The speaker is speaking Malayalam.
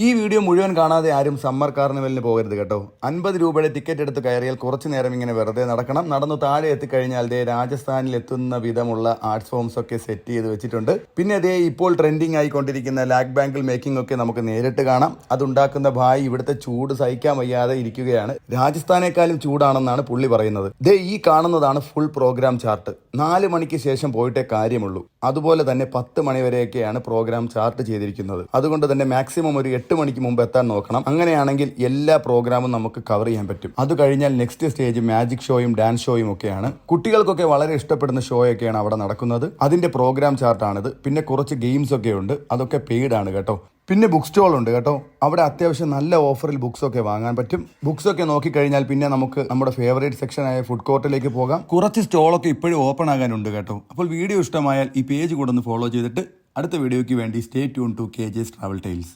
ഈ വീഡിയോ മുഴുവൻ കാണാതെ ആരും സമ്മർ കാർണിവലിന് പോകരുത് കേട്ടോ. 50 രൂപയുടെ ടിക്കറ്റ് എടുത്ത് കയറിയാൽ കുറച്ചു നേരം ഇങ്ങനെ വെറുതെ നടക്കണം. നടന്നു താഴെ എത്തിക്കഴിഞ്ഞാൽ ദേ രാജസ്ഥാനിൽ എത്തുന്ന വിധമുള്ള ആർട്സ് ഫോംസ് ഒക്കെ സെറ്റ് ചെയ്ത് വെച്ചിട്ടുണ്ട്. പിന്നെ അതേ ഇപ്പോൾ ട്രെൻഡിങ് ആയിക്കൊണ്ടിരിക്കുന്ന ലാക്ക് ബാങ്കിൾ മേക്കിംഗ് ഒക്കെ നമുക്ക് നേരിട്ട് കാണാം. അതുണ്ടാക്കുന്ന ഭായ് ഇവിടുത്തെ ചൂട് സഹിക്കാൻ വയ്യാതെ ഇരിക്കുകയാണ്. രാജസ്ഥാനേക്കാളും ചൂടാണെന്നാണ് പുള്ളി പറയുന്നത്. ദേ ഈ കാണുന്നതാണ് ഫുൾ പ്രോഗ്രാം ചാർട്ട്. 4 മണിക്ക് ശേഷം പോയിട്ടേ കാര്യമുള്ളൂ. അതുപോലെ തന്നെ 10 മണി വരെയൊക്കെയാണ് പ്രോഗ്രാം ചാർട്ട് ചെയ്തിരിക്കുന്നത്. അതുകൊണ്ട് തന്നെ മാക്സിമം ഒരു 8 മണിക്ക് മുമ്പ് എത്താൻ നോക്കണം. അങ്ങനെയാണെങ്കിൽ എല്ലാ പ്രോഗ്രാമും നമുക്ക് കവർ ചെയ്യാൻ പറ്റും. അത് കഴിഞ്ഞാൽ നെക്സ്റ്റ് സ്റ്റേജ് മാജിക് ഷോയും ഡാൻസ് ഷോയും ഒക്കെയാണ്. കുട്ടികൾക്കൊക്കെ വളരെ ഇഷ്ടപ്പെടുന്ന ഷോയൊക്കെയാണ് അവിടെ നടക്കുന്നത്. അതിന്റെ പ്രോഗ്രാം ചാർട്ടാണിത്. പിന്നെ കുറച്ച് ഗെയിംസ് ഒക്കെ ഉണ്ട്. അതൊക്കെ പെയ്ഡ് ആണ് കേട്ടോ. പിന്നെ ബുക്ക് സ്റ്റോൾ ഉണ്ട് കേട്ടോ. അവിടെ അത്യാവശ്യം നല്ല ഓഫറിൽ ബുക്സ് ഒക്കെ വാങ്ങാൻ പറ്റും. ബുക്സ് ഒക്കെ നോക്കിക്കഴിഞ്ഞാൽ പിന്നെ നമുക്ക് നമ്മുടെ ഫേവറേറ്റ് സെക്ഷനായ ഫുഡ് കോർട്ടിലേക്ക് പോകാം. കുറച്ച് സ്റ്റോളൊക്കെ ഇപ്പോഴും ഓപ്പൺ ആകാനുണ്ട് കേട്ടോ. അപ്പോൾ വീഡിയോ ഇഷ്ടമായാൽ ഈ പേജ് കൂടെ ഒന്ന് ഫോളോ ചെയ്തിട്ട് അടുത്ത വീഡിയോയ്ക്ക് വേണ്ടി stay tune to KJ's travel tiles.